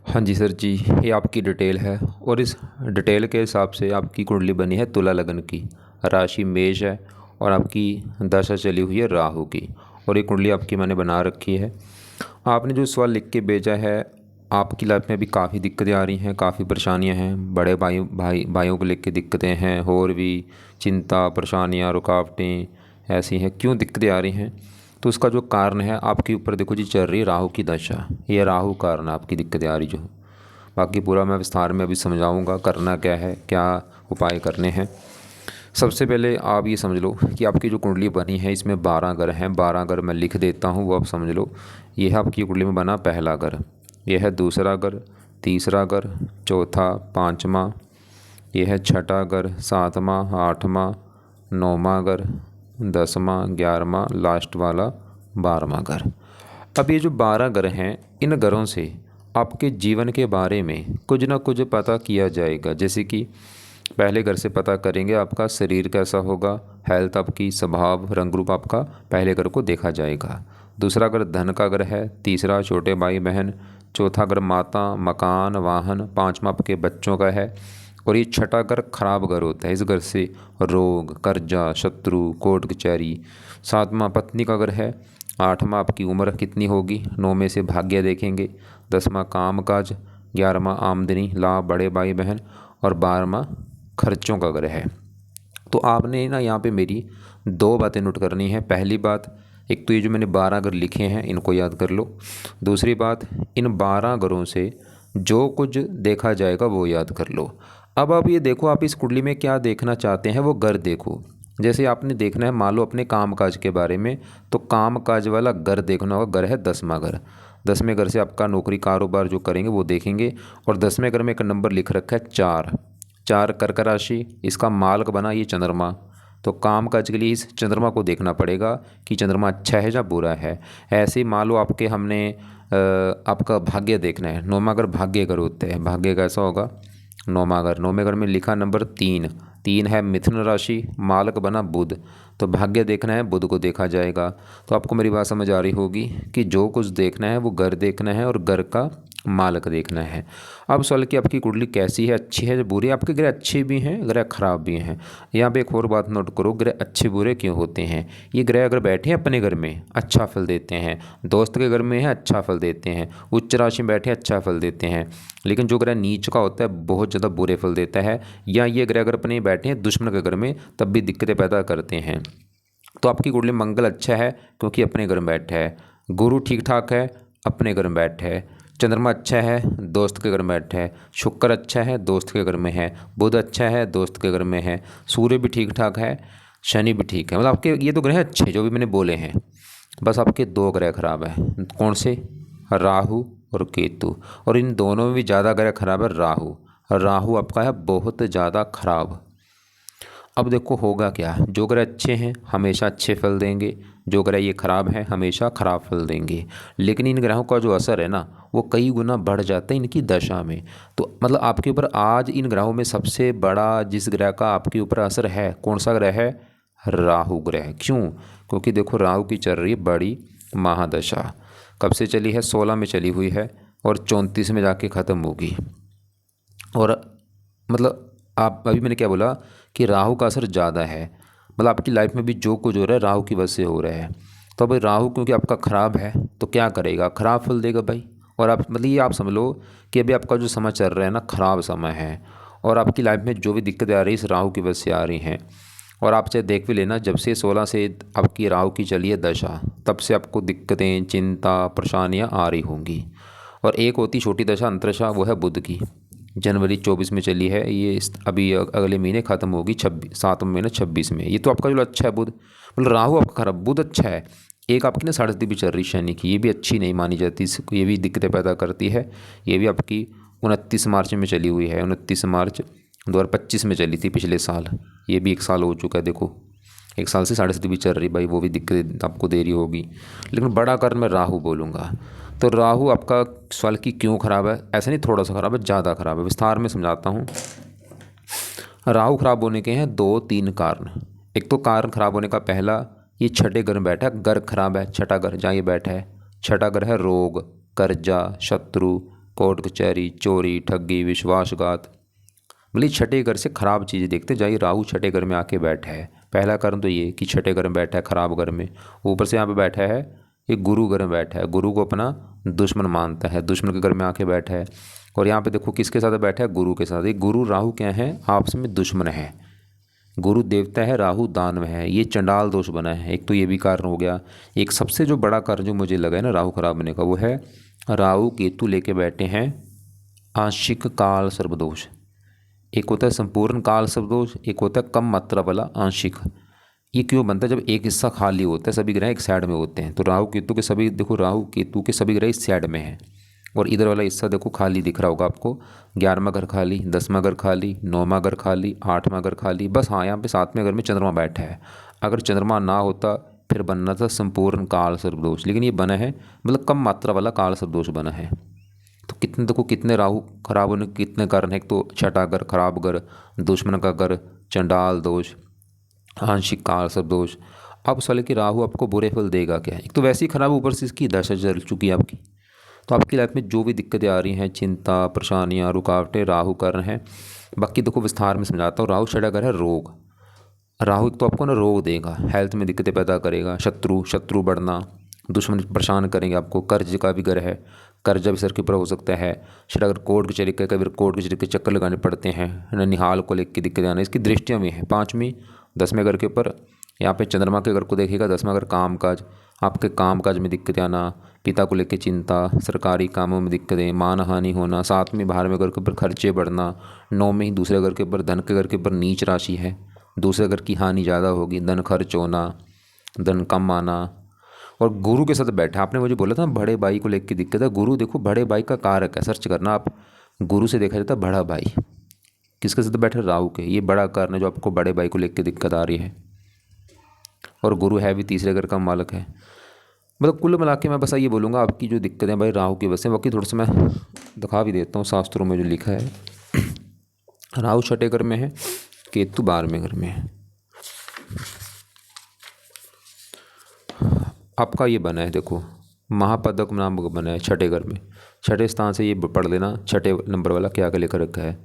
हाँ जी सर जी, ये आपकी डिटेल है और इस डिटेल के हिसाब से आपकी कुंडली बनी है तुला लगन की। राशि मेष है और आपकी दशा चली हुई है राहु की। और ये कुंडली आपकी मैंने बना रखी है। आपने जो सवाल लिख के भेजा है, आपकी लाइफ में भी काफ़ी दिक्कतें आ रही हैं, काफ़ी परेशानियां हैं, बड़े भाइयों को लेकर दिक्कतें हैं, और भी चिंता परेशानियां रुकावटें ऐसी हैं। क्यों दिक्कतें आ रही हैं? तो उसका जो कारण है, आपके ऊपर देखो जी चल रही है राहु की दशा। ये राहु कारण आपकी दिक्कतें आ रही जो। बाकी पूरा मैं विस्तार में अभी समझाऊंगा करना क्या है, क्या उपाय करने हैं। सबसे पहले आप ये समझ लो कि आपकी जो कुंडली बनी है इसमें 12 घर हैं। 12 घर मैं लिख देता हूँ, वो आप समझ लो। ये है आपकी कुंडली में बना पहला घर, ये है दूसरा घर, तीसरा घर, चौथा, पाँचवा, ये है छठा घर, सातवां, आठवां, नौवां घर, 10वां, 11वां, लास्ट वाला 12वां घर। अब ये जो 12 घर हैं, इन घरों से आपके जीवन के बारे में कुछ ना कुछ पता किया जाएगा। जैसे कि पहले घर से पता करेंगे आपका शरीर कैसा होगा, हेल्थ आपकी, स्वभाव, रंग रूप आपका पहले घर को देखा जाएगा। दूसरा घर धन का घर है, तीसरा छोटे भाई बहन, चौथा घर माता, मकान, वाहन, पांचवा आपके बच्चों का है, और ये छठा घर खराब घर होता है। इस घर से रोग, कर्जा, शत्रु, कोर्ट कचहरी। सातवां पत्नी का घर है। आठवां आपकी उम्र कितनी होगी, 9 में से भाग्य देखेंगे। 10वां काम काज, 11वां आमदनी लाभ, बड़े भाई बहन, और 12वां खर्चों का घर है। तो आपने ना यहाँ पे मेरी दो बातें नोट करनी है। पहली बात, एक तो ये जो मैंने 12 घर लिखे हैं इनको याद कर लो। दूसरी बात, इन 12 घरों से जो कुछ देखा जाएगा वो याद कर लो। अब आप ये देखो, आप इस कुंडली में क्या देखना चाहते हैं वो घर देखो। जैसे आपने देखना है मान लो अपने काम काज के बारे में, तो काम काज वाला घर देखना होगा। घर है 10वां घर। 10वें घर से आपका नौकरी कारोबार जो करेंगे वो देखेंगे। और 10वें घर में एक नंबर लिख रखा है 4। 4 कर्क राशि, इसका मालक बना ये चंद्रमा। तो काम काज के लिए इस चंद्रमा को देखना पड़ेगा कि चंद्रमा अच्छा है या बुरा है। ऐसे ही मान लो आपके हमने आपका भाग्य देखना है। 9वां घर भाग्य घर होते हैं। भाग्य कैसा होगा? 9वां घर। 9वें घर में लिखा नंबर 3। 3 है मिथुन राशि, मालक बना बुध। तो भाग्य देखना है, बुध को देखा जाएगा। तो आपको मेरी बात समझ आ रही होगी कि जो कुछ देखना है वो घर देखना है और घर का मालक देखना है। अब सवाल कि आपकी कुंडली कैसी है, अच्छी है या बुरी? आपके ग्रह अच्छे भी हैं, ग्रह खराब भी हैं। यहाँ पे एक और बात नोट करो, ग्रह अच्छे बुरे क्यों होते हैं। ये ग्रह अगर बैठे हैं अपने घर में अच्छा फल देते हैं, दोस्त के घर में है अच्छा फल देते हैं, उच्च राशि में बैठे अच्छा फल देते हैं। लेकिन जो ग्रह नीच का होता है बहुत ज़्यादा बुरे फल देता है। या ये ग्रह अगर अपने बैठे हैं दुश्मन के घर में तब भी दिक्कतें पैदा करते हैं। तो आपकी कुंडली में मंगल अच्छा है क्योंकि अपने घर में बैठा है। गुरु ठीक ठाक है, अपने घर में बैठा है। चंद्रमा अच्छा है, दोस्त के घर में बैठा है। शुक्र अच्छा है, दोस्त के घर में है। बुध अच्छा है, दोस्त के घर में है। सूर्य भी ठीक ठाक है, शनि भी ठीक है। मतलब आपके ये तो ग्रह अच्छे हैं जो भी मैंने बोले हैं। बस आपके दो ग्रह खराब है। कौन से? राहु और केतु। और इन दोनों में भी ज़्यादा ग्रह खराब है राहु। राहु आपका है बहुत ज़्यादा खराब। अब देखो होगा क्या, जो ग्रह अच्छे हैं हमेशा अच्छे फल देंगे, जो ग्रह ये खराब है हमेशा खराब फल देंगे। लेकिन इन ग्रहों का जो असर है ना वो कई गुना बढ़ जाता है इनकी दशा में। तो मतलब आपके ऊपर आज इन ग्रहों में सबसे बड़ा जिस ग्रह का आपके ऊपर असर है, कौन सा ग्रह है? राहु ग्रह। क्यों? क्योंकि देखो राहु की चल रही है बड़ी महादशा। कब से चली है? 16 में चली हुई है और 34 में जाके ख़त्म होगी। और मतलब आप अभी मैंने क्या बोला कि राहु का असर ज़्यादा है। मतलब आपकी लाइफ में भी जो कुछ हो रहा है राहु की वजह से हो रहा है। तो भाई राहु क्योंकि आपका ख़राब है तो क्या करेगा? ख़राब फल देगा भाई। और आप मतलब ये आप समझ लो कि अभी आपका जो समय चल रहा है ना ख़राब समय है। और आपकी लाइफ में जो भी दिक्कतें आ रही है इस राहु की वजह से आ रही हैं। और आप चाहे देख भी लेना, जब से 16 से आपकी राहु की चली है दशा, तब से आपको दिक्कतें, चिंता, परेशानियाँ आ रही होंगी। और एक होती छोटी दशा अंतरदशा, वो है बुध की। जनवरी 24 में चली है ये, अभी अगले महीने ख़त्म होगी 7वें महीने 26 में। ये तो आपका जो अच्छा है बुध, मतलब राहु आपका खराब, बुध अच्छा है। एक आपकी ना साढ़े भी चल रही शनि की, ये भी अच्छी नहीं मानी जाती, ये भी दिक्कतें पैदा करती है। ये भी आपकी 29 मार्च में चली हुई है, 29 मार्च 2025 में चली थी पिछले साल। ये भी 1 साल हो चुका है देखो। 1 साल से साढ़े भी चल रही भाई, वो भी दिक्कत आपको दे रही होगी। लेकिन बड़ा कारण मैं राहु बोलूँगा। तो राहु आपका सवाल की क्यों खराब है, ऐसा नहीं थोड़ा सा खराब है, ज़्यादा खराब है। विस्तार में समझाता हूँ। राहु खराब होने के हैं 2-3 कारण। एक तो कारण खराब होने का पहला, ये छठे घर में बैठा है, घर खराब है। छठा घर जहाँ ये बैठा है, छठा घर है रोग, कर्जा, शत्रु, कोर्ट कचहरी, चोरी, ठगी, विश्वासघात। मतलब छठे घर से खराब चीज़ें देखते जाइए। राहु छठे घर में आके बैठा है। पहला कारण तो ये कि छठे घर में बैठा है, खराब घर में। ऊपर से यहाँ पे बैठा है एक गुरु घर में बैठा है, गुरु को अपना दुश्मन मानता है, दुश्मन के घर में आके बैठा है। और यहाँ पे देखो किसके साथ बैठा है, गुरु के साथ। ये गुरु राहु क्या है, आपस में दुश्मन है। गुरु देवता है, राहु दानव है, ये चंडाल दोष बना है। एक तो ये भी कारण हो गया। एक सबसे जो बड़ा कारण जो मुझे लगा है ना राहु खराब होने का, वो है राहु केतु लेके बैठे हैं आंशिक काल सर्पदोष। एक होता है संपूर्ण काल सर्पदोष, एक होता है कम मात्रा वाला आंशिक। ये क्यों बनता है, जब एक हिस्सा खाली होता है, सभी ग्रह एक साइड में होते हैं। तो राहु केतु के सभी, देखो राहु केतु के सभी ग्रह इस साइड में हैं और इधर वाला हिस्सा देखो खाली दिख रहा होगा आपको। 11वां घर खाली, 10वां घर खाली, 9वां घर खाली, 8वां घर खाली। बस हाँ, यहाँ पे 7वें घर में चंद्रमा बैठा है। अगर चंद्रमा ना होता फिर बनना था संपूर्ण काल सर्पदोष, लेकिन ये बना है मतलब कम मात्रा वाला काल सर्पदोष बना है। तो कितने देखो कितने राहु खराब होने के कितने कारण है। एक तो छठा घर खराब घर, दुश्मन का घर, चंडाल दोष, आंशिक काल सर्पदोष। अब सवाल कि राहु आपको बुरे फल देगा क्या। एक तो वैसे ही खराब, ऊपर से इसकी दशा चल चुकी है आपकी। तो आपकी लाइफ में जो भी दिक्कतें आ रही हैं, चिंता, परेशानियां, रुकावटें, राहु कारण हैं। बाकी देखो विस्तार में समझाता हूँ। राहु छठा घर है रोग। राहु एक तो आपको ना रोग देगा, हेल्थ में दिक्कतें पैदा करेगा, शत्रु बढ़ना, दुश्मन परेशान करेंगे आपको। कर्ज का भी घर है, कर्जा भी सर के ऊपर हो सकता है। फिर अगर कोर्ट कचहरी का, कभी कोर्ट कचहरी के चक्कर लगाने पड़ते हैं, ननिहाल को लेकर दिक्कतें आना, इसकी दृष्टियाँ भी हैं। 5वीं 10वें घर के ऊपर यहाँ पे चंद्रमा के घर को देखेगा। 10वां घर काम काज, आपके काम काज में दिक्कतें आना, पिता को लेकर चिंता, सरकारी कामों में दिक्कतें, मान हानि होना। 7वीं 12वें घर के ऊपर खर्चे बढ़ना। 9वीं ही दूसरे घर के ऊपर, धन के घर के ऊपर नीच राशि है, दूसरे घर की हानि ज़्यादा होगी, धन खर्च होना, धन कम आना। और गुरु के साथ बैठा, आपने मुझे बोला था बड़े भाई को लेकर दिक्कत है। गुरु देखो बड़े भाई का कारक है, सर्च करना आप। गुरु से देखा जाता है बड़ा भाई, किसके साथ बैठे, राहु के। ये बड़ा कारण है जो आपको बड़े भाई को लेकर दिक्कत आ रही है। और गुरु है भी तीसरे घर का मालक है। मतलब कुल मिला के मैं बस ये बोलूँगा, आपकी जो दिक्कतें भाई राहु की वजह से। बाकी थोड़ा सा मैं दिखा भी देता हूँ शास्त्रों में जो लिखा है। राहु छठे घर में है, केतु 12वें घर में है। आपका ये बना है देखो, महापदक नाम का बना है छठे घर में। छठे स्थान से ये पढ़ लेना, छठे नंबर वाला क्या लेकर रखा है।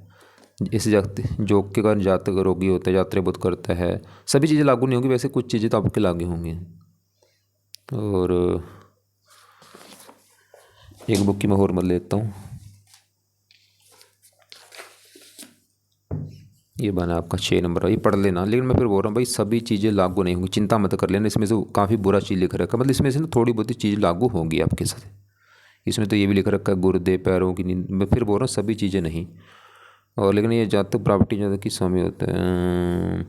इस जोग के कारण जातक रोगी होता है, यात्रा बहुत करता है। सभी चीज़ें लागू नहीं होंगी, वैसे कुछ चीज़ें तो आपके लागू होंगी। और एक बुक की मैं और मत लेता हूँ। ये बना आपका 6 नंबर, ये पढ़ लेना। लेकिन मैं फिर बोल रहा हूँ भाई सभी चीज़ें लागू नहीं होंगी, चिंता मत कर लेना। इसमें से काफ़ी बुरा चीज़ लिख रखा है, मतलब इसमें से ना थोड़ी बहुत चीज़ लागू होंगी आपके साथ। इसमें तो ये भी लिख रखा है गुर्दे, पैरों की नींद। मैं फिर बोल रहा हूँ सभी चीज़ें नहीं। और लेकिन ये जातक प्रॉपर्टी ज़्यादा की समय होता है।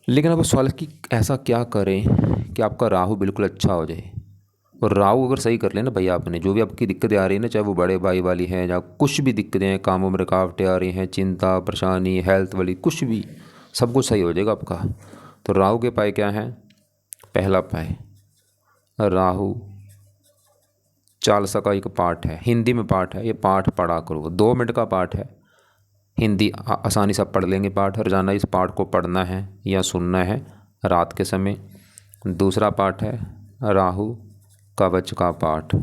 लेकिन अब सवाल कि ऐसा क्या करें कि आपका राहु बिल्कुल अच्छा हो जाए। और राहु अगर सही कर लेना भाई, आपने जो भी आपकी दिक्कतें आ रही है ना, चाहे वो बड़े भाई वाली हैं या कुछ भी दिक्कतें हैं, कामों में रुकावटें आ रही हैं, चिंता परेशानी, हेल्थ वाली, कुछ भी, सब कुछ सही हो जाएगा आपका। तो राहु के पाए क्या हैं, पहला पाए राहु चालसा का एक पाठ है, हिंदी में पाठ है। ये पाठ पढ़ा करो, 2 मिनट का पाठ है, हिंदी आसानी से आप पढ़ लेंगे पाठ। रोजाना इस पाठ को पढ़ना है या सुनना है रात के समय। दूसरा पाठ है राहु कवच का पाठ,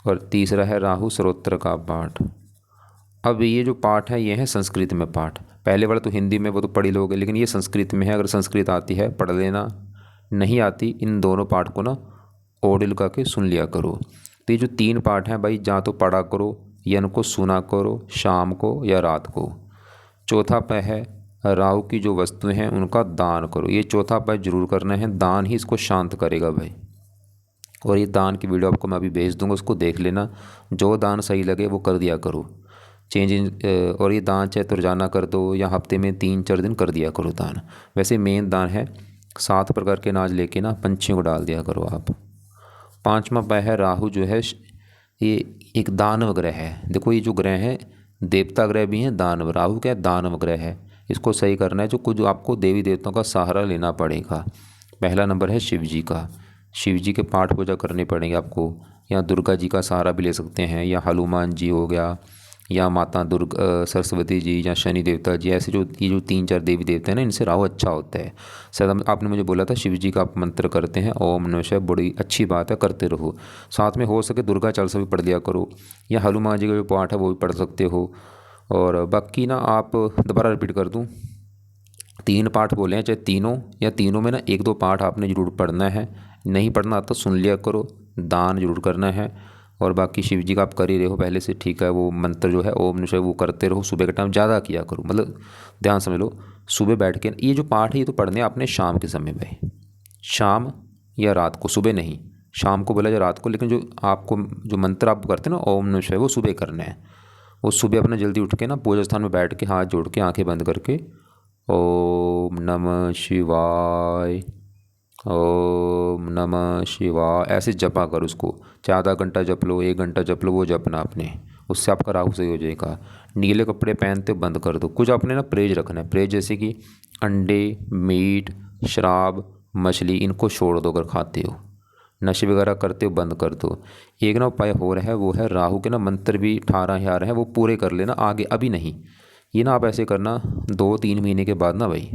और तीसरा है राहु स्तोत्र का पाठ। अब ये जो पाठ है ये है संस्कृत में पाठ। पहले वाला तो हिंदी में, वो तो पढ़ी लोगे, लेकिन ये संस्कृत में है। अगर संस्कृत आती है पढ़ लेना, नहीं आती इन दोनों पाठ को ना ऑडियो लगा के सुन लिया करो। तो ये जो 3 पाठ हैं भाई, जहाँ तो पढ़ा करो या इनको सुना करो शाम को या रात को। चौथा पाय है राहु की जो वस्तुएं हैं उनका दान करो। ये चौथा पाय जरूर करना है, दान ही इसको शांत करेगा भाई। और ये दान की वीडियो आपको मैं अभी भेज दूंगा, उसको देख लेना। जो दान सही लगे वो कर दिया करो, और ये दान चाहे तो रोजाना कर दो या हफ्ते में 3-4 दिन कर दिया करो दान। वैसे मेन दान है 7 प्रकार के अनाज लेके ना पंछियों को डाल दिया करो आप। 5वां पाय है राहु जो है ये एक दानव ग्रह है। देखो ये जो ग्रह है देवता ग्रह भी हैं, दानव, राहु क्या है, दानव ग्रह है। इसको सही करना है, जो कुछ आपको देवी देवताओं का सहारा लेना पड़ेगा। पहला नंबर है शिव जी का, शिव जी के पाठ पूजा करने पड़ेंगे आपको, या दुर्गा जी का सहारा भी ले सकते हैं, या हनुमान जी हो गया, या माता दुर्गा सरस्वती जी या शनि देवता जी, ऐसे जो ये जो 3-4 देवी देवता हैं ना, इनसे राहु अच्छा होता है। शायद आपने मुझे बोला था शिव जी का आप मंत्र करते हैं, ओम नमः शिवाय, बड़ी अच्छी बात है, करते रहो। साथ में हो सके दुर्गा चालीसा भी पढ़ लिया करो, या हनुमान जी का जो पाठ है वो भी पढ़ सकते हो। और बाकी ना आप दोबारा रिपीट कर दूँ, 3 पाठ बोले हैं, चाहे तीनों या तीनों में ना 1-2 पाठ आपने ज़रूर पढ़ना है। नहीं पढ़ना आता सुन लिया करो, दान जरूर करना है। और बाकी शिव जी का आप कर ही रहे हो पहले से, ठीक है, वो मंत्र जो है ओम नमः शिवाय वो करते रहो। सुबह के टाइम ज़्यादा किया करो, मतलब ध्यान समझ लो, सुबह बैठ के ये जो पाठ है ये तो पढ़ने हैं आपने शाम के समय में, शाम या रात को, सुबह नहीं। शाम को बोला या रात को, लेकिन जो आपको जो मंत्र आप करते हैं ना ओम नमः शिवाय, वो सुबह करना है। वो सुबह अपना जल्दी उठ के ना पूजा स्थान में बैठ के हाथ जोड़ के आंखें बंद करके ओम नमः शिवाय, ओम नमः शिवाय ऐसे जपा कर उसको। चाहे आधा घंटा जप लो, 1 घंटा जप लो, वो जपना आपने, उससे आपका राहु सही हो जाएगा। नीले कपड़े पहनते बंद कर दो। कुछ आपने ना परहेज रखना है, परहेज जैसे कि अंडे, मीट, शराब, मछली, इनको छोड़ दो। अगर खाते हो, नशे वगैरह करते हो, बंद कर दो। एक ना उपाय हो रहा है, वो है राहु के ना मंत्र भी 18,000 हैं, वो पूरे कर लेना आगे, अभी नहीं। ये ना आप ऐसे करना 2-3 महीने के बाद ना भाई,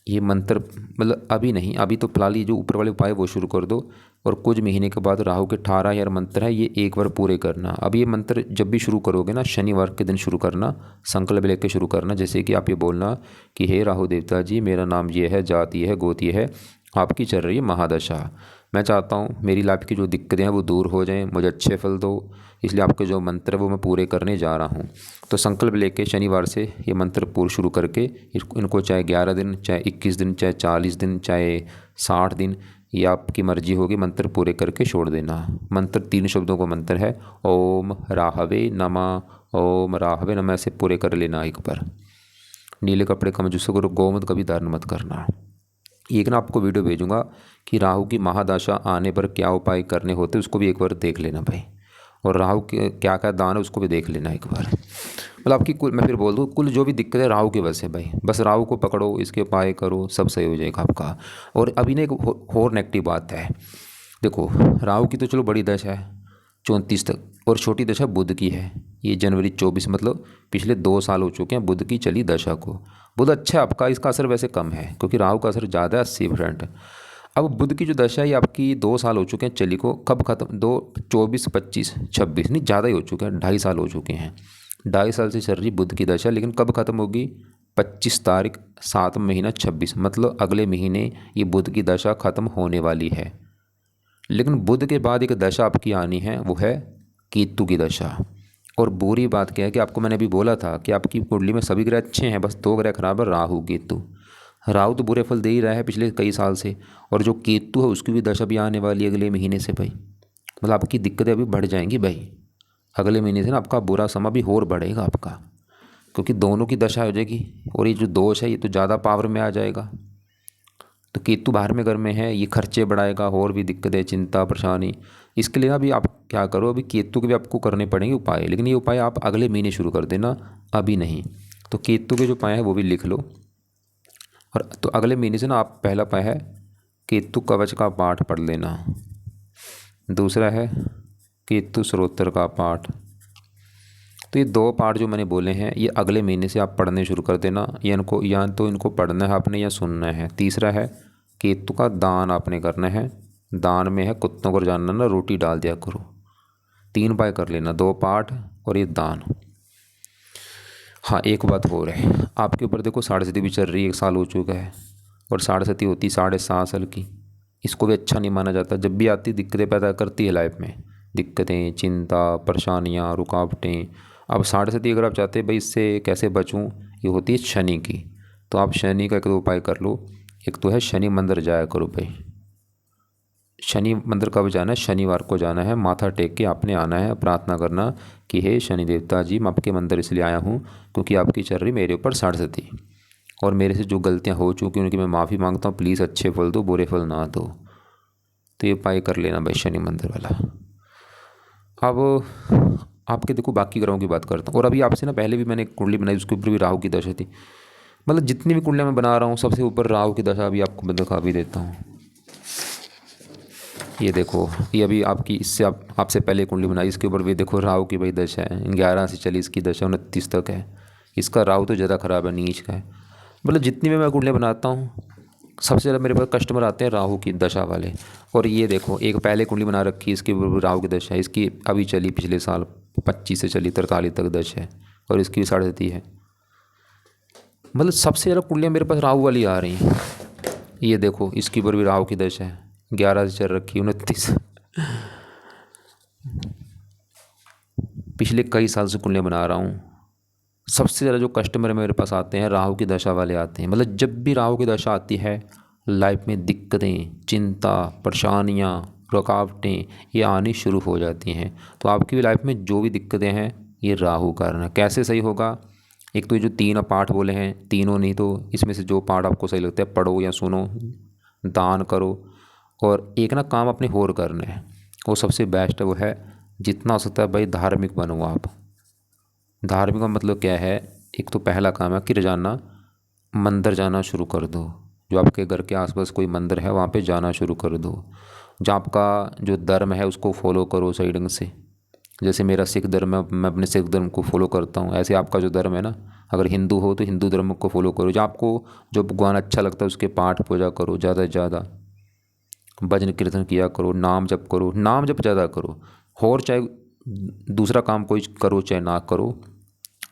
ये मंत्र मतलब अभी नहीं, अभी तो फिलहाल ये जो ऊपर वाले उपाय वो शुरू कर दो। और कुछ महीने के बाद राहु के 18,000 मंत्र है, ये एक बार पूरे करना। अब ये मंत्र जब भी शुरू करोगे ना, शनिवार के दिन शुरू करना, संकल्प लेके शुरू करना। जैसे कि आप ये बोलना कि हे राहु देवता जी, मेरा नाम ये है, जाति है, गोती है, आपकी चल रही है महादशा, मैं चाहता हूँ मेरी लाइफ की जो दिक्कतें हैं वो दूर हो जाएं, मुझे अच्छे फल दो, इसलिए आपके जो मंत्र है वो मैं पूरे करने जा रहा हूँ। तो संकल्प लेके शनिवार से ये मंत्र पूरे शुरू करके इनको चाहे 11 दिन, चाहे 21 दिन, चाहे 40 दिन, चाहे 60 दिन, ये आपकी मर्जी होगी, मंत्र पूरे करके छोड़ देना। मंत्र 3 शब्दों का मंत्र है, ओम राहवे नमः, ओम राहवे नमः, ऐसे पूरे कर लेना एक बार। नीले कपड़े का मंजूस करो, गोमूत्र कभी धारण मत करना। एक ना आपको वीडियो भेजूंगा कि राहु की महादशा आने पर क्या उपाय करने होते, उसको भी एक बार देख लेना भाई। और राहु के क्या क्या दान है उसको भी देख लेना एक बार। मतलब आपकी कुल, मैं फिर बोल दूँ, कुल जो भी दिक्कत है राहु की वजह से भाई, बस राहु को पकड़ो, इसके उपाय करो, सब सही हो जाएगा आपका। और अभी ना एक और नेगेटिव बात है, देखो राहु की तो चलो बड़ी दशा है 34 तक, और छोटी दशा बुध की है। ये जनवरी 24, मतलब पिछले 2 साल हो चुके हैं बुध की चली दशा को। बुध अच्छा है आपका, इसका असर वैसे कम है क्योंकि राहु का असर ज़्यादा है 80%। अब बुध की जो दशा है ये आपकी 2 साल हो चुके हैं चली को, कब खत्म, 24, 25, 26, नहीं ज़्यादा ही हो चुके हैं, 2.5 साल हो चुके हैं। 2.5 साल से चल रही बुध की दशा, लेकिन कब खत्म होगी, 25 तारीख 7 महीना 26, मतलब अगले महीने ये बुध की दशा खत्म होने वाली है। लेकिन बुध के बाद एक दशा आपकी आनी है, वो है केतु की दशा। और बुरी बात क्या है कि आपको मैंने अभी बोला था कि आपकी कुंडली में सभी ग्रह अच्छे हैं, बस 2 ग्रह खराब है, राहु केतु। राहु तो बुरे फल दे ही रहा है पिछले कई साल से, और जो केतु है उसकी भी दशा भी आने वाली है अगले महीने से भाई। मतलब आपकी दिक्कतें अभी बढ़ जाएंगी भाई, अगले महीने से ना आपका बुरा समय भी और बढ़ेगा आपका, क्योंकि दोनों की दशा हो जाएगी। और ये जो दोष है ये तो ज़्यादा पावर में आ जाएगा। तो केतु बाहर में घर में है, ये खर्चे बढ़ाएगा, और भी दिक्कतें, चिंता, परेशानी। इसके लिए अभी आप क्या करो, अभी केतु के भी आपको करने पड़ेंगे उपाय, लेकिन ये उपाय आप अगले महीने शुरू कर देना, अभी नहीं। तो केतु के जो उपाय है वो भी लिख लो। और तो अगले महीने से ना आप, पहला उपाय है केतु कवच का पाठ पढ़ लेना, दूसरा है केतु स्रोत्र का पाठ। तो ये 2 पाठ जो मैंने बोले हैं ये अगले महीने से आप पढ़ने शुरू कर देना, या तो इनको पढ़ना है आपने या सुनना है। तीसरा है केतु का दान आपने करना है, दान में है कुत्तों को जानना ना रोटी डाल दिया करो। 3 उपाय कर लेना, 2 पाठ और ये दान। हाँ एक बात हो रहा है आपके ऊपर, देखो साढ़े भी चल रही है, 1 साल हो चुका है, और साढ़े होती 7.5 साल की, इसको भी अच्छा नहीं माना जाता। जब भी आती दिक्कतें पैदा करती है लाइफ में, दिक्कतें, चिंता, परेशानियाँ, रुकावटें। अब 7.5 अगर आप चाहते हैं भाई इससे कैसे बचूं, ये होती है शनि की। तो आप शनि का 1 उपाय कर लो, एक तो है शनि मंदिर जाया करो भाई। शनि मंदिर कब जाना है, शनिवार को जाना है, माथा टेक के आपने आना है, प्रार्थना करना कि हे शनि देवता जी, मैं आपके मंदिर इसलिए आया हूँ क्योंकि आपकी चल रही मेरे ऊपर 7.5, और मेरे से जो गलतियाँ हो चुकी उनकी मैं माफ़ी मांगता हूँ, प्लीज़ अच्छे फल दो, बुरे फल ना दो। तो ये उपाय कर लेना भाई शनि मंदिर वाला। अब आपके देखो बाकी ग्रहों की बात करता हूँ, और अभी आपसे ना पहले भी मैंने एक कुंडली बनाई, उसके ऊपर भी राहु की दशा थी। मतलब जितनी भी कुंडलियाँ मैं बना रहा हूँ सबसे ऊपर राहु की दशा भी आपको मैं दिखा भी देता हूँ। ये देखो, ये अभी आपकी इससे आपसे पहले कुंडली बनाई, इसके ऊपर भी देखो राहु की भाई दशा है, 11 से चली इसकी दशा 29 तक है। इसका राहु तो ज़्यादा ख़राब है, नीच का है। मतलब जितनी भी मैं कुंडलियाँ बनाता हूँ, सबसे ज़्यादा मेरे पास कस्टमर आते हैं राहु की दशा वाले। और ये देखो, एक पहले कुंडली बना रखी है, इसके ऊपर भी राहु की दशा है, इसकी अभी चली पिछले साल 25 से चली 43 तक दशा है, और इसकी भी 3.5 है। मतलब सबसे ज़्यादा कुंडलियाँ मेरे पास राहु वाली आ रही हैं। ये देखो, इसके ऊपर भी राहु की दशा है, 11 से चल रखी 29। पिछले कई साल से कुंडलियाँ बना रहा हूँ। सबसे ज़्यादा जो कस्टमर मेरे पास आते हैं राहु की दशा वाले आते हैं। मतलब जब भी राहु की दशा आती है, लाइफ में दिक्कतें, चिंता, परेशानियाँ, रुकावटें ये आनी शुरू हो जाती हैं। तो आपकी भी लाइफ में जो भी दिक्कतें हैं, ये राहु कारण है। कैसे सही होगा? एक तो ये जो 3 पाठ बोले हैं, तीनों नहीं तो इसमें से जो पाठ आपको सही लगता है पढ़ो या सुनो, दान करो, और एक ना काम अपने होर करना है, वो सबसे बेस्ट है। वो है जितना हो सकता है भाई धार्मिक बनो आप। धार्मिक का मतलब क्या है? एक तो पहला काम है कि रोजाना मंदिर जाना शुरू कर दो। जो आपके घर के आसपास कोई मंदिर है वहाँ पे जाना शुरू कर दो। जहाँ आपका जो धर्म है उसको फॉलो करो सही ढंग से। जैसे मेरा सिख धर्म है, मैं अपने सिख धर्म को फॉलो करता हूँ। ऐसे आपका जो धर्म है ना, अगर हिंदू हो तो हिंदू धर्म को फॉलो करो। जहाँ आपको जो भगवान अच्छा लगता है उसके पाठ पूजा करो ज़्यादा से ज़्यादा। भजन कीर्तन किया करो, नाम जप करो, नाम जप ज़्यादा करो। और चाहे दूसरा काम कोई करो चाहे ना करो,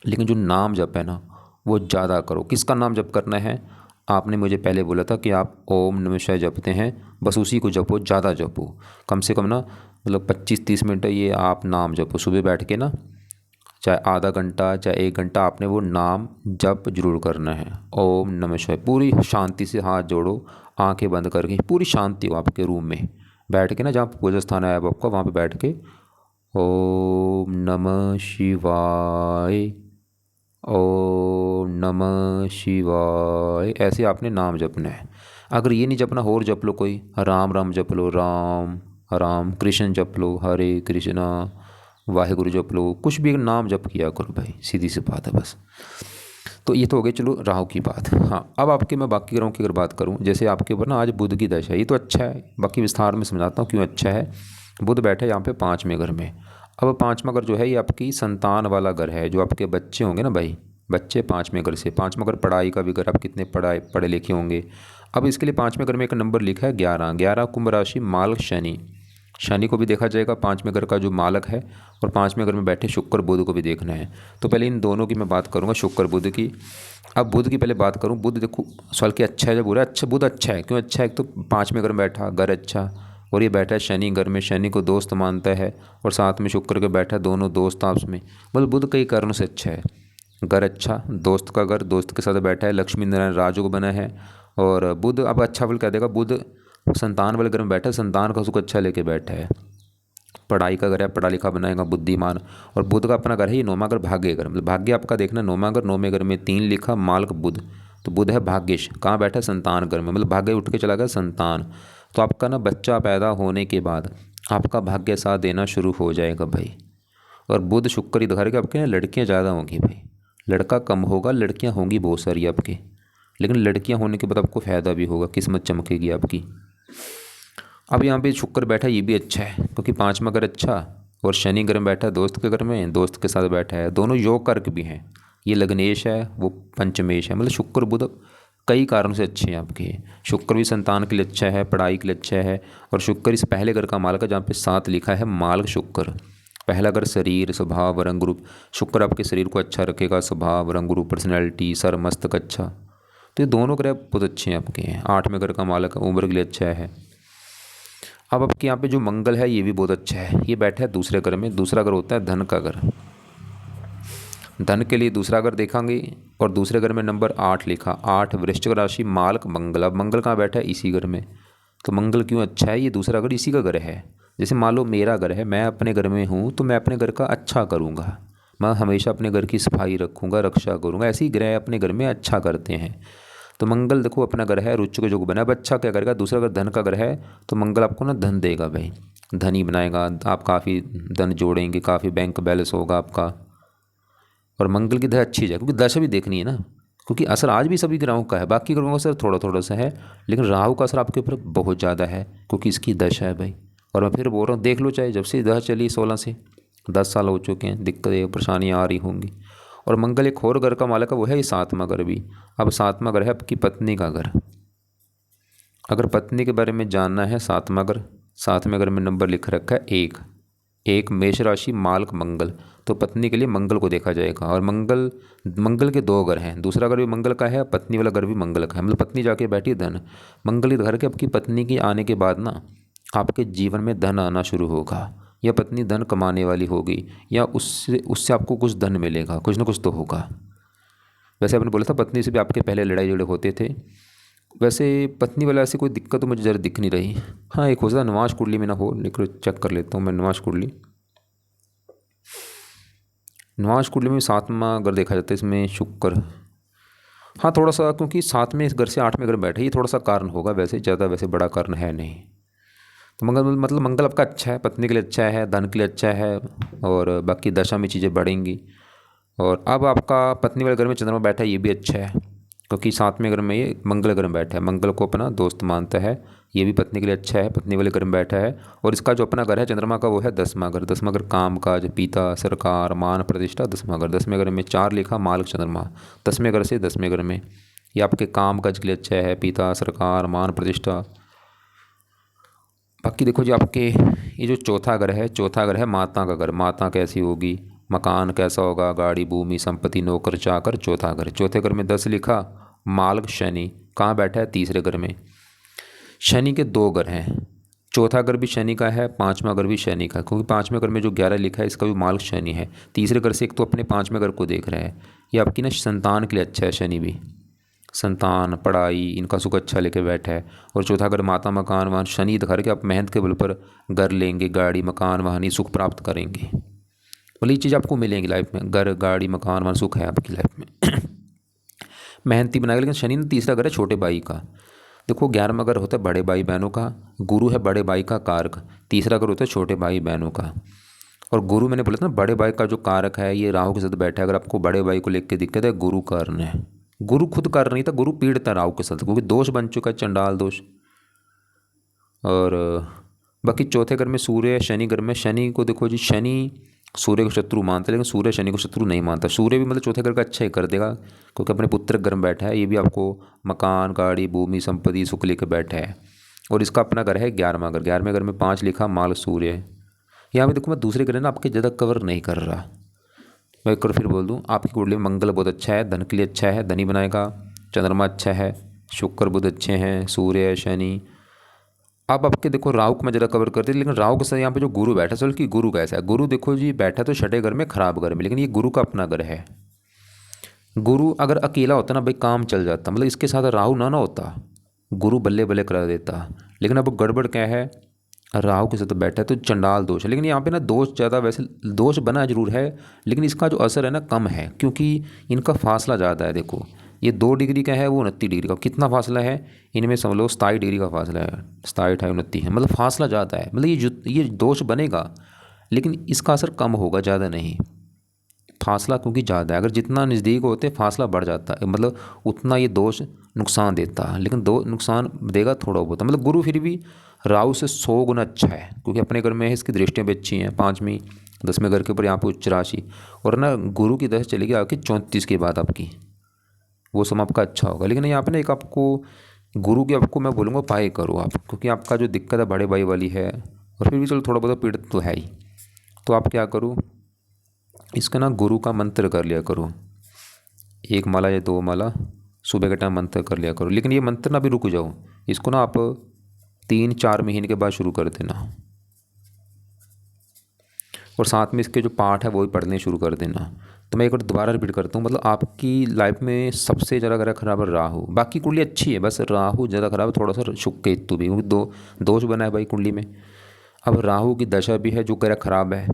लेकिन जो नाम जप है ना वो ज़्यादा करो। किसका नाम जप करना है? आपने मुझे पहले बोला था कि आप ओम नमः शिवाय जपते हैं, बस उसी को जपो, ज़्यादा जपो। कम से कम ना मतलब 25-30 मिनट ये आप नाम जपो। सुबह बैठ के ना, चाहे आधा घंटा चाहे 1 घंटा, आपने वो नाम जप जरूर करना है। ओम नमः शिवाय पूरी शांति से हाथ जोड़ो, आंखें बंद करके, पूरी शांति हो आपके रूम में बैठ के ना, जहाँ पूजा स्थान है आपका वहाँ पे बैठ के ओम नमः शिवाय, ओम नमः शिवाय, ऐसे आपने नाम जपना है। अगर ये नहीं जपना और जप लो, कोई राम राम जप लो, राम राम, कृष्ण जप लो, हरे कृष्णा, वाहेगुरु जप लो, कुछ भी नाम जप किया करो भाई, सीधी सी बात है बस। तो ये तो हो गई चलो राहु की बात। हाँ, अब आपके मैं बाकी ग्रहों की अगर बात करूँ, जैसे आपके ऊपर ना आज बुध की दशा है, ये तो अच्छा है, बाकी विस्तार में समझाता हूँ क्यों अच्छा है। बुध बैठे यहाँ पे 5वें घर में। अब 5वां घर जो है ये आपकी संतान वाला घर है। जो आपके बच्चे होंगे ना भाई, बच्चे 5वें घर से, 5वां घर पढ़ाई का भी घर, आप कितने पढ़े लिखे होंगे। अब इसके लिए 5वें घर में एक नंबर लिखा है 11। 11 कुंभ राशि, मालक शनि। शनि को भी देखा जाएगा 5वें घर का जो मालक है, और 5वें घर में बैठे शुक्र बुध को भी देखना है। तो पहले इन दोनों की मैं बात करूंगा, शुक्र बुध की। अब बुध की पहले बात करूं। बुध देखो सवाल कि अच्छा है या बुरा? अच्छा, बुध अच्छा है। क्यों अच्छा है? एक तो 5वें घर में बैठा, घर अच्छा, और ये बैठा है शनि घर में, शनि को दोस्त मानता है, और साथ में शुक्र के बैठा, दोनों दोस्त आपस में। मतलब बुध कई कारणों से अच्छा है। घर अच्छा, दोस्त का घर, दोस्त के साथ बैठा है, लक्ष्मी नारायण राजयोग बना है। और बुध अब अच्छा फल क्या देगा? बुध संतान वाले घर में बैठा है, संतान का सुख अच्छा लेके बैठा है। पढ़ाई का घर है, पढ़ा लिखा बनाएगा, बुद्धिमान। और बुध का अपना घर है ये 9वां घर, भाग्य घर। मतलब भाग्य आपका देखना 9वां घर, 9वें घर में 3 लिखा, मालक बुध, तो बुध है भाग्यश। कहाँ बैठा है? संतान घर में। मतलब भाग्य उठ के चला गया संतान। तो आपका ना बच्चा पैदा होने के बाद आपका भाग्य साथ देना शुरू हो जाएगा भाई। और बुध शुक्र ही घर के आपके ना लड़कियाँ ज़्यादा होंगी भाई, लड़का कम होगा, लड़कियाँ होंगी बहुत सारी आपकी। लेकिन लड़कियाँ होने के बाद आपको फ़ायदा भी होगा, किस्मत चमकेगी आपकी। अब यहाँ पे शुक्र बैठा, ये भी अच्छा है क्योंकि 5वां घर अच्छा, और शनि घर में बैठा है दोस्त के घर में, दोस्त के साथ बैठा है, दोनों योग करके भी हैं। ये लग्नेश है, वो पंचमेश है। मतलब शुक्र बुध कई कारणों से अच्छे हैं आपके। शुक्र भी संतान के लिए अच्छा है, पढ़ाई के लिए अच्छा है। और शुक्र इस पहले घर का मालक है जहाँ पे 7 लिखा है, मालक शुक्र। पहला घर शरीर, स्वभाव, रंग रूप। शुक्र आपके शरीर को अच्छा रखेगा, स्वभाव, रंग रूप, पर्सनैलिटी, सर मस्तक अच्छा। तो ये दोनों ग्रह बहुत अच्छे हैं आपके हैं। 8वें घर का मालक है, उम्र के लिए अच्छा है। अब आपके यहाँ पे जो मंगल है ये भी बहुत अच्छा है, ये बैठा है दूसरे घर में। दूसरा घर होता है धन का घर। धन के लिए दूसरा घर देखेंगे, और दूसरे घर में नंबर 8 लिखा, 8 वृश्चिक राशि, मालक मंगल। अब मंगल कहाँ बैठा है? इसी घर में। तो मंगल क्यों अच्छा है? ये दूसरा घर इसी का घर है। जैसे मान लो मेरा घर है, मैं अपने घर में हूँ, तो मैं अपने घर का अच्छा करूँगा, मैं हमेशा अपने घर की सफाई रखूँगा, रक्षा करूँगा। ऐसे ही ग्रह अपने घर में अच्छा करते हैं। तो मंगल देखो अपना घर है, रुच का योग बना है। अब अच्छा क्या करेगा? दूसरा घर धन का घर है, तो मंगल आपको ना धन देगा भाई, धनी बनाएगा। आप काफ़ी धन जोड़ेंगे, काफ़ी बैंक बैलेंस होगा आपका। और मंगल की दशा अच्छी है, क्योंकि दशा भी देखनी है ना, क्योंकि असर आज भी सभी ग्रहों का है, बाकी ग्रहों का असर थोड़ा थोड़ा सा है, लेकिन राहु का असर आपके ऊपर बहुत ज़्यादा है क्योंकि इसकी दशा है भाई। और मैं फिर बोल रहा हूँ देख लो, चाहे जब से दशा चली 16 से 10 साल हो चुके हैं, दिक्कतें परेशानियाँ आ रही होंगी। और मंगल एक और घर का मालिक है, वो है ये 7वां घर भी। अब 7वां घर है आपकी पत्नी का घर। अगर पत्नी के बारे में जानना है, 7वां घर, 7वें घर में नंबर लिख रखा है 1, 1 मेष राशि मालक मंगल, तो पत्नी के लिए मंगल को देखा जाएगा। और मंगल, मंगल के 2 घर हैं, दूसरा घर भी मंगल का है, पत्नी वाला घर भी मंगल का है, मतलब पत्नी जाके बैठी धन। मंगल के घर के आपकी पत्नी के आने के बाद ना आपके जीवन में धन आना शुरू होगा, या पत्नी धन कमाने वाली होगी, या उससे उससे आपको कुछ धन मिलेगा, कुछ ना कुछ तो होगा। वैसे आपने बोला था पत्नी से भी आपके पहले लड़ाई झगड़े होते थे, वैसे पत्नी वाला ऐसी कोई दिक्कत तो मुझे ज़रा दिख नहीं रही। हाँ, एक हो सकता है नवाज कुंडली में ना हो, लेकिन चेक कर लेता हूँ मैं नवाज कुंडली। नवाज कुंडली में 7वां घर देखा जाता है, इसमें शुक्र। हाँ, थोड़ा सा, क्योंकि 7वें इस घर से 8वें घर बैठे, ये थोड़ा सा कारण होगा, वैसे ज़्यादा वैसे बड़ा कारण है नहीं। तो मंगल, मतलब मंगल आपका अच्छा है, पत्नी के लिए अच्छा है, धन के लिए अच्छा है, और बाकी दशा में चीज़ें बढ़ेंगी। और अब आपका पत्नी वाले घर में चंद्रमा बैठा है, ये भी अच्छा है, क्योंकि 7वें घर में ये मंगल घर में बैठा है, मंगल को अपना दोस्त मानता है, ये भी पत्नी के लिए अच्छा है, पत्नी वाले घर में बैठा है। और इसका जो अपना घर है चंद्रमा का, वो है 10वां घर। 10वां घर काम काज, पिता, सरकार, मान प्रतिष्ठा। 10वां घर, 10वें घर में 4 लिखा मालक चंद्रमा, 10वें घर से 10वें घर में, ये आपके काम काज के लिए अच्छा है, पिता, सरकार, मान प्रतिष्ठा। बाकी देखो जी, आपके ये जो चौथा घर है, चौथा घर है माता का घर। माता कैसी होगी, मकान कैसा होगा, गाड़ी, भूमि, संपत्ति, नौकर चाकर। चौथा घर, चौथे घर में 10 लिखा मालक शनि, कहाँ बैठा है, तीसरे घर में। शनि के 2 घर हैं, चौथा घर भी शनि का है, 5वां घर भी शनि का, क्योंकि 5वें घर में जो 11 लिखा है इसका भी मालक शनि है। तीसरे घर से एक तो अपने 5वें घर को देख रहा है, ये आपकी ना संतान के लिए अच्छा है, शनि भी संतान, पढ़ाई, इनका सुख अच्छा लेके बैठा है। और चौथा घर माता, मकान, वाहन। शनि दिखा रहे कि आप मेहनत के बल पर घर लेंगे, गाड़ी, मकान, वाहन, ये सुख प्राप्त करेंगे, मतलब ये चीज़ आपको मिलेंगी लाइफ में, घर, गाड़ी, मकान, वाहन, सुख है आपकी लाइफ में। मेहनती बनाएगा। लेकिन शनि ने तीसरा घर है छोटे भाई का। देखो 11वां घर होता है बड़े भाई बहनों का, गुरु है बड़े भाई का कारक, तीसरा घर होता है छोटे भाई बहनों का। और गुरु, मैंने बोला था ना बड़े भाई का जो कारक है ये राहु के साथ बैठा है। अगर आपको बड़े भाई को लेकर दिक्कत है, गुरु कारण है, गुरु खुद कारण नहीं था, गुरु पीड़ित है राहु के साथ, क्योंकि दोष बन चुका है, चंडाल दोष। और बाकी चौथे घर में सूर्य है, शनि घर में। शनि को देखो जी, शनि सूर्य को शत्रु मानता है, लेकिन सूर्य शनि को शत्रु नहीं मानता। सूर्य भी मतलब चौथे घर का अच्छा ही कर देगा, क्योंकि अपने पुत्र घर में बैठा है, ये भी आपको मकान, गाड़ी, भूमि, संपत्ति, सुख लेकर बैठा है। और इसका अपना घर है 11वां घर। 11वें घर में 5 लिखा माल सूर्य। यहाँ पे देखो मैं दूसरे घर है ना आपके ज़्यादा कवर नहीं कर रहा, मैं एक बार फिर बोल दूँ, आपकी कुंडली में मंगल बहुत अच्छा है, धन के लिए अच्छा है, धनी बनाएगा। चंद्रमा अच्छा है, शुक्र बुध अच्छे हैं, सूर्य है, शनि। अब आपके देखो राहु को मैं ज़रा कवर कर दी, लेकिन राहु के साथ यहाँ पे जो गुरु बैठा, चलो कि गुरु कैसा है। गुरु देखो जी बैठा तो छठे घर में, खराब घर में, लेकिन ये गुरु का अपना घर है। गुरु अगर अकेला होता ना भाई काम चल जाता, मतलब इसके साथ राहु ना होता, गुरु बल्ले बल्ले करा देता। लेकिन अब गड़बड़ क्या है, राहु के साथ बैठा है तो चंडाल दोष है। लेकिन यहाँ पे ना दोष ज़्यादा, वैसे दोष बना जरूर है, लेकिन इसका जो असर है ना कम है, क्योंकि इनका फासला ज़्यादा है। देखो ये 2 डिग्री का है, वो 29 डिग्री का, कितना फासला है इनमें, समझ लो 27 डिग्री का फासला है, 27, 28, 29 है, मतलब फासला ज़्यादा है। मतलब ये दोष बनेगा, लेकिन इसका असर कम होगा, ज़्यादा नहीं। फासला क्योंकि ज़्यादा है, अगर जितना नज़दीक होते फासला बढ़ जाता है, मतलब उतना ये दोष नुकसान देता है, लेकिन दो नुकसान देगा थोड़ा बहुत। मतलब गुरु फिर भी राहु से 100 गुना अच्छा है, क्योंकि अपने घर में है, इसकी दृष्टियाँ भी अच्छी हैं, 5वीं 10वें घर के ऊपर यहाँ पे उच्च राशि। और ना गुरु की दशा चलेगी आपकी 34 के बाद आपकी, वो समय आपका अच्छा होगा। लेकिन यहाँ पे ना एक आपको गुरु की आपको मैं बोलूँगा उपाय करो आप, क्योंकि आपका जो दिक्कत है बड़े भाई वाली है, और फिर भी चलो थोड़ा बहुत पीड़ित तो है ही। तो आप क्या करो, इसका ना गुरु का मंत्र कर लिया करो, 1 माला या 2 माला सुबह के टाइम मंत्र कर लिया करो। लेकिन ये मंत्र ना भी रुक जाओ, इसको ना आप 3-4 महीने के बाद शुरू कर देना, और साथ में इसके जो पाठ है वो भी पढ़ने शुरू कर देना। तो मैं एक बार दोबारा रिपीट करता हूँ, मतलब आपकी लाइफ में सबसे ज़्यादा अगर खराब है राहु, बाकी कुंडली अच्छी है, बस राहु ज़्यादा खराब है, थोड़ा सा शुक्र केतु भी, क्योंकि 2 दोष बना है भाई कुंडली में। अब राहु की दशा भी है जो कह रहा खराब है,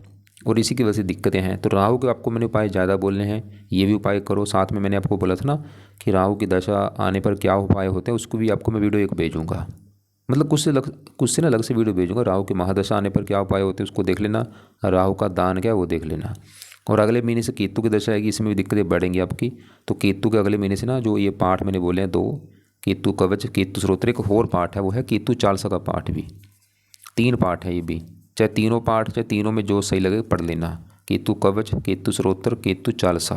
और इसी की वजह से दिक्कतें हैं। तो राहु के आपको मैंने उपाय ज़्यादा बोलने हैं, ये भी उपाय करो। साथ में मैंने आपको बोला था ना कि राहु की दशा आने पर क्या उपाय होते हैं, उसको भी आपको मैं वीडियो एक भेजूँगा, मतलब कुछ से ना अलग से वीडियो भेजूँगा। राहु की महादशा आने पर क्या उपाय होते हैं उसको देख लेना, राहु का दान क्या है वो देख लेना। और अगले महीने से केतु की दशा आएगी, इसमें भी दिक्कतें बढ़ेंगी आपकी। तो केतु के अगले महीने से ना जो ये पाठ मैंने बोले हैं 2, केतु कवच, केतु स्रोत्र, एक और पाठ है वो है केतु चालसा का पाठ भी, तीन पाठ है ये भी, चाहे तीनों पाठ, चाहे तीनों में जो सही लगे पढ़ लेना। केतु कवच, केतु श्रोत्र, केतु चालसा,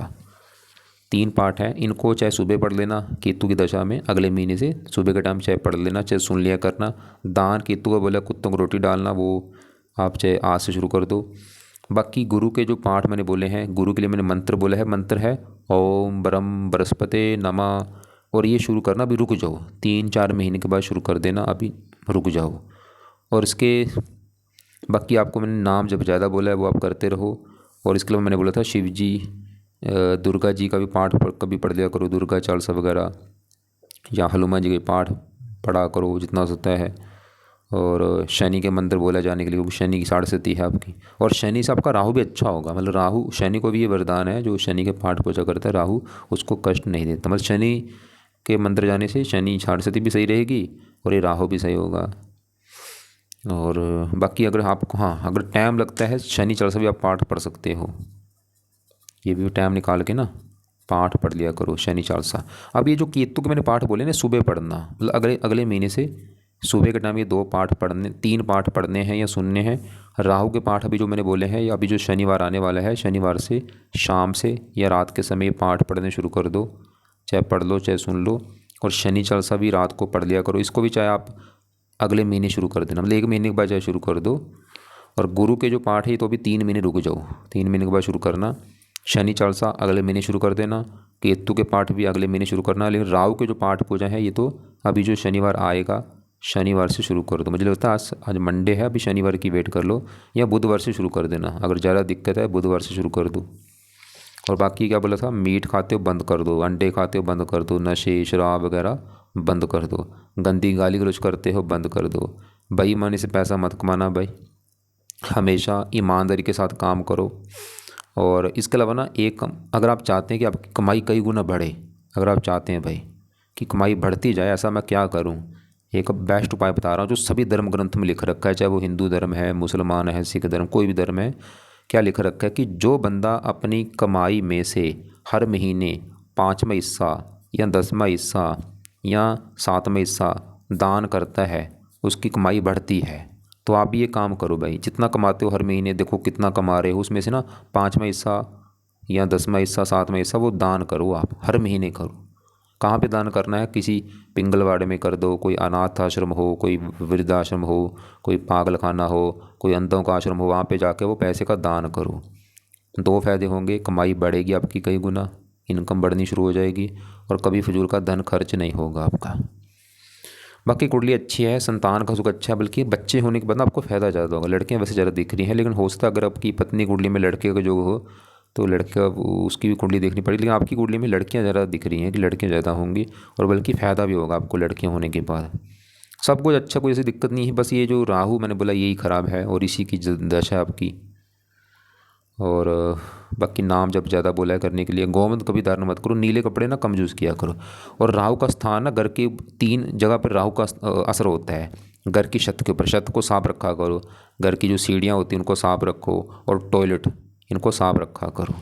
तीन पाठ हैं। इनको चाहे सुबह पढ़ लेना केतु की दशा में, अगले महीने से सुबह के टाइम चाहे पढ़ लेना, चाहे सुन लिया करना। दान केतु का बोला कुत्तों को रोटी डालना, वो आप चाहे आज से शुरू कर दो। बाकी गुरु के जो पाठ मैंने बोले हैं, गुरु के लिए मैंने मंत्र बोला है, मंत्र है ओम ब्रह्म बृहस्पते नमः। और ये शुरू करना, अभी रुक जाओ, 3-4 महीने के बाद शुरू कर देना, अभी रुक जाओ। और इसके बाकी आपको मैंने नाम जब ज़्यादा बोला है वो आप करते रहो। और इसके अलावा मैंने बोला था शिव जी, दुर्गा जी का भी पाठ कभी पढ़ लिया करो, दुर्गा चालीसा वगैरह, या हनुमान जी के पाठ पढ़ा करो जितना हो सकता है। और शनि के मंत्र बोला जाने के लिए, वो शनि की 67 है आपकी। और शनि से आपका राहु भी अच्छा होगा, मतलब राहु, शनि को भी ये वरदान है, जो शनि के पाठ पूजा करता है राहु उसको कष्ट नहीं देता। मतलब शनि के मंत्र जाने से शनि 67 भी सही रहेगी और ये राहु भी सही होगा। और बाकी अगर आपको, हाँ, अगर टाइम लगता है शनि चालीसा भी आप पाठ पढ़ सकते हो, ये भी टाइम निकाल के ना पाठ पढ़ लिया करो शनि चालीसा। अब ये जो केतु के मैंने पाठ बोले ना सुबह पढ़ना, मतलब अगले अगले महीने से सुबह के टाइम ये 2 पाठ पढ़ने, 3 पाठ पढ़ने हैं या सुनने हैं। राहु के पाठ अभी जो मैंने बोले हैं, या अभी जो शनिवार आने वाला है, शनिवार से शाम से या रात के समय पाठ पढ़ने शुरू कर दो, चाहे पढ़ लो चाहे सुन लो। और शनि चालीसा भी रात को पढ़ लिया करो, इसको भी चाहे आप अगले महीने शुरू कर देना, मतलब 1 महीने के बाद चाहे शुरू कर दो। और गुरु के जो पाठ है तो अभी 3 महीने रुक जाओ, 3 महीने के बाद शुरू करना। शनि चालीसा अगले महीने शुरू कर देना, केतु के पाठ भी अगले महीने शुरू करना। लेकिन राहु के जो पाठ पूजा है ये तो अभी जो शनिवार आएगा, शनिवार से शुरू कर दो। मुझे लगता है आज मंडे है, अभी शनिवार की वेट कर लो, या बुधवार से शुरू कर देना। अगर ज़्यादा दिक्कत है बुधवार से शुरू कर दो। और बाकी क्या बोला था, मीट खाते हो बंद कर दो, अंडे खाते हो बंद कर दो, नशे शराब वगैरह बंद कर दो, गंदी गाली गलौज करते हो बंद कर दो, बेईमानी से पैसा मत कमाना भाई, हमेशा ईमानदारी के साथ काम करो। और इसके अलावा ना एक, अगर आप चाहते हैं कि आपकी कमाई कई गुना बढ़े, अगर आप चाहते हैं भाई कि कमाई बढ़ती जाए, ऐसा मैं क्या करूं, एक बेस्ट उपाय बता रहा हूँ जो सभी धर्म ग्रंथ में लिख रखा है, चाहे वो हिंदू धर्म है, मुसलमान है, सिख धर्म, कोई भी धर्म है। क्या लिख रखा है कि जो बंदा अपनी कमाई में से हर महीने 5वां हिस्सा या 10वां हिस्सा या 7वां हिस्सा दान करता है, उसकी कमाई बढ़ती है। तो आप भी ये काम करो भाई, जितना कमाते हो हर महीने देखो कितना कमा रहे हो, उसमें से ना 5वां हिस्सा या 10वां हिस्सा 7वां हिस्सा वो दान करो, आप हर महीने करो। कहाँ पे दान करना है, किसी पिंगलवाड़े में कर दो, कोई अनाथ आश्रम हो, कोई वृद्धाश्रम हो, कोई पागल खाना हो, कोई अंधों का आश्रम हो, वहाँ पे जाके वो पैसे का दान करो। 2 फायदे होंगे, कमाई बढ़ेगी आपकी कई गुना, इनकम बढ़नी शुरू हो जाएगी, और कभी फिजूल का धन खर्च नहीं होगा आपका। बाकी कुंडली अच्छी है, संतान का सुख अच्छा है, बल्कि बच्चे होने के बाद आपको फ़ायदा ज़्यादा होगा। लड़कियां वैसे ज़्यादा दिख रही हैं, लेकिन हो सकता है अगर आपकी पत्नी कुंडली में लड़के का जो हो तो लड़का उसकी भी कुंडली देखनी पड़ेगी। लेकिन आपकी कुंडली में लड़कियां ज़्यादा दिख रही हैं कि लड़कियां ज़्यादा होंगी, और बल्कि फ़ायदा भी होगा आपको लड़कियां होने के बाद। सब कुछ अच्छा, कोई ऐसी दिक्कत नहीं है, बस ये जो राहु मैंने बोला यही ख़राब है, और इसी की दशा आपकी। और बाकी नाम जब ज़्यादा बोला है करने के लिए, गोमंत कभी धारण मत करो, नीले कपड़े ना कम यूज़ किया करो। और राहु का स्थान ना घर के 3 जगह पर राहु का असर होता है। घर की छत के ऊपर, छत को साफ रखा करो, घर की जो सीढ़ियाँ होती हैं उनको साफ रखो, और टॉयलेट इनको साफ रखा करो।